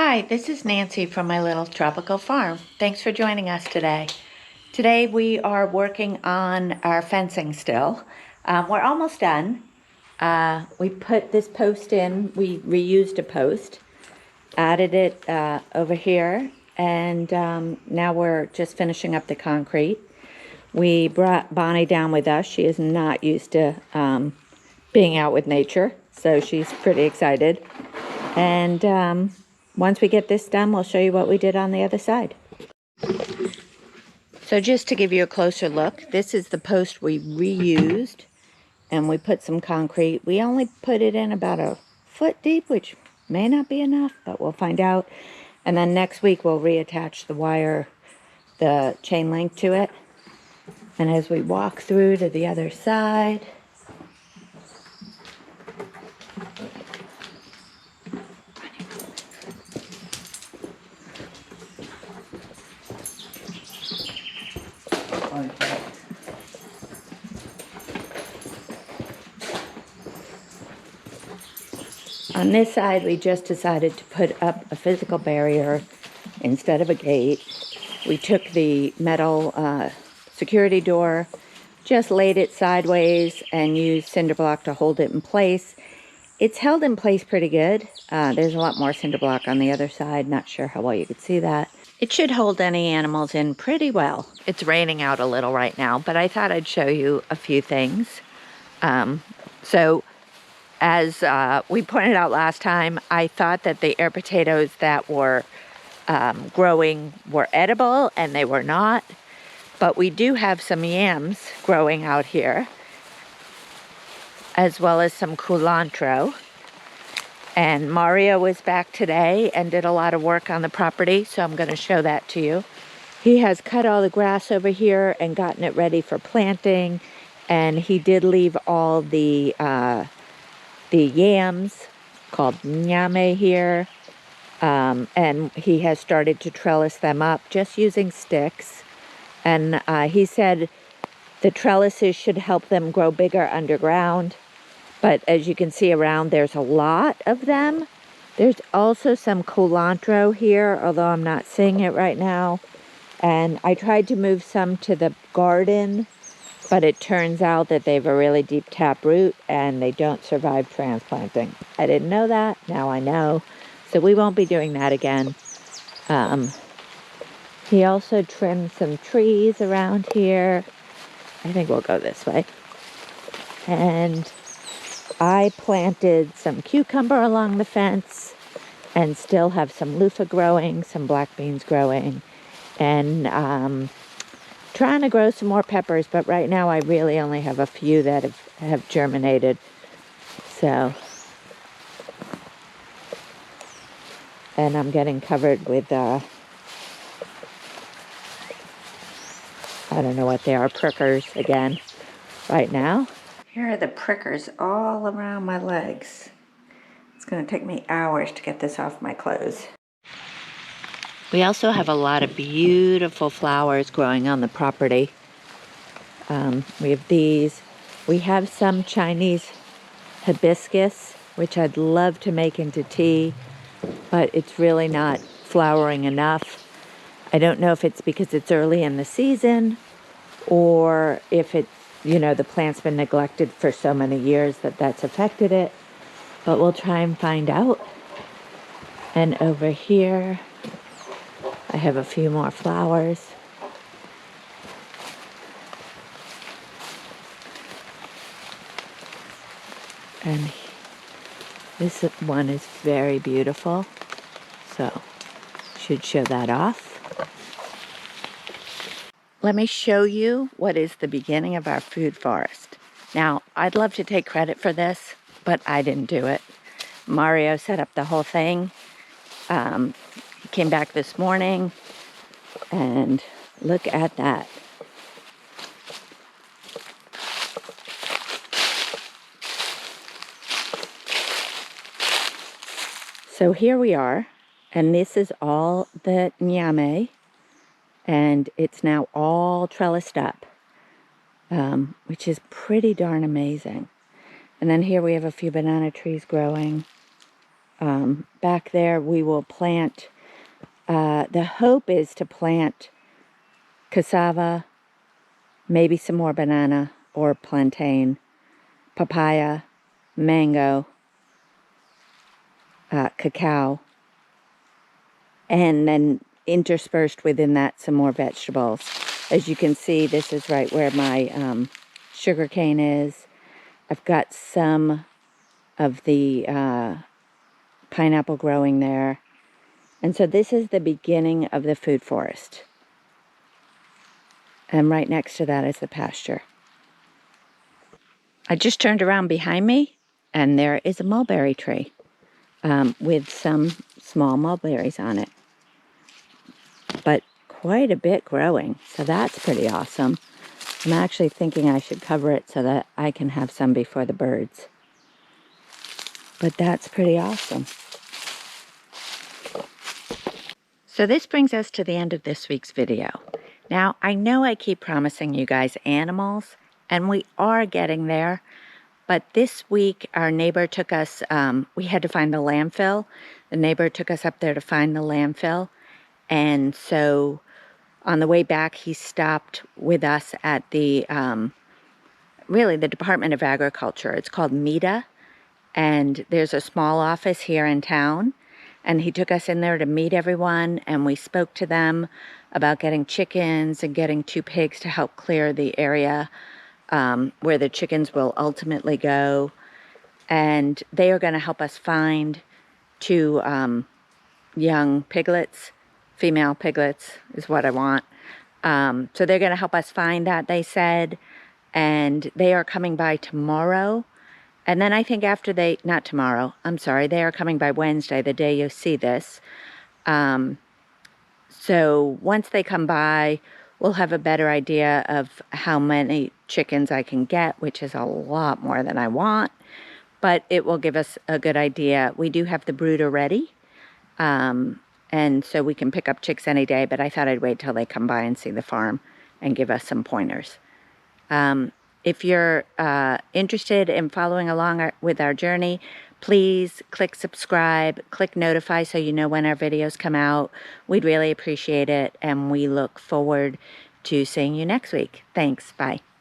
Hi, this is Nancy from my little tropical farm. Thanks for joining us today. Today we are working on our fencing still. We're almost done. We put this post in, we reused a post, added it over here, and now we're just finishing up the concrete. We brought Bonnie down with us. She is not used to being out with nature, so she's pretty excited. And once we get this done, we'll show you what we did on the other side. So just to give you a closer look, this is the post we reused, and we put some concrete. We only put it in about a foot deep, which may not be enough, but we'll find out. And then next week we'll reattach the wire, the chain link to it. And as we walk through to the other side, on this side, we just decided to put up a physical barrier instead of a gate. We took the metal security door, just laid it sideways and used cinder block to hold it in place. It's held in place pretty good. There's a lot more cinder block on the other side. Not sure how well you could see that. It should hold any animals in pretty well. It's raining out a little right now, but I thought I'd show you a few things. So as we pointed out last time, I thought that the air potatoes that were growing were edible, and they were not. But we do have some yams growing out here, as well as some culantro. And Mario was back today and did a lot of work on the property, so I'm going to show that to you. He has cut all the grass over here and gotten it ready for planting, and he did leave all the yams called nyame here, and he has started to trellis them up just using sticks. And he said the trellises should help them grow bigger underground. But as you can see around, there's a lot of them. There's also some culantro here, although I'm not seeing it right now. And I tried to move some to the garden, but it turns out that they have a really deep taproot and they don't survive transplanting. I didn't know that. Now I know. So we won't be doing that again. He also trimmed some trees around here. I think we'll go this way. And I planted some cucumber along the fence and still have some loofah growing, some black beans growing, and trying to grow some more peppers, but right now I really only have a few that have germinated. So, and I'm getting covered with, I don't know what they are, prickers again right now. Here are the prickers all around my legs. It's going to take me hours to get this off my clothes. We also have a lot of beautiful flowers growing on the property. We have these. We have some Chinese hibiscus, which I'd love to make into tea, but it's really not flowering enough. I don't know if it's because it's early in the season or if it's, you know, the plant's been neglected for so many years that that's affected it, but we'll try and find out. And over here, I have a few more flowers. And this one is very beautiful, so should show that off. Let me show you what is the beginning of our food forest. Now, I'd love to take credit for this, but I didn't do it. Mario set up the whole thing. He came back this morning, and look at that. So here we are, and this is all the nyame, and it's now all trellised up, which is pretty darn amazing. And then here we have a few banana trees growing. Back there we will plant, the hope is to plant cassava, maybe some more banana or plantain, papaya, mango, cacao, and then interspersed within that some more vegetables. As you can see, this is right where my sugar cane is. I've got some of the pineapple growing there. And so this is the beginning of the food forest. And right next to that is the pasture. I just turned around behind me, and there is a mulberry tree with some small mulberries on it. But quite a bit growing, so that's pretty awesome. I'm actually thinking I should cover it so that I can have some before the birds. But that's pretty awesome. So this brings us to the end of this week's video. Now, I know I keep promising you guys animals, and we are getting there. But this week, our neighbor took us, we had to find the landfill. The neighbor took us up there to find the landfill. And so on the way back, he stopped with us at the, really the Department of Agriculture. It's called MEDA. And there's a small office here in town. And he took us in there to meet everyone. And we spoke to them about getting chickens and getting 2 pigs to help clear the area where the chickens will ultimately go. And they are going to help us find 2 young piglets. Female piglets is what I want. So they're going to help us find that, they said. And they are coming by tomorrow. And then I think after they, not tomorrow, I'm sorry, they are coming by Wednesday, the day you see this. So once they come by, we'll have a better idea of how many chickens I can get, which is a lot more than I want. But it will give us a good idea. We do have the brooder ready. And so we can pick up chicks any day, but I thought I'd wait till they come by and see the farm and give us some pointers. If you're interested in following along with our journey, please click subscribe, click notify so you know when our videos come out. We'd really appreciate it, and we look forward to seeing you next week. Thanks. Bye.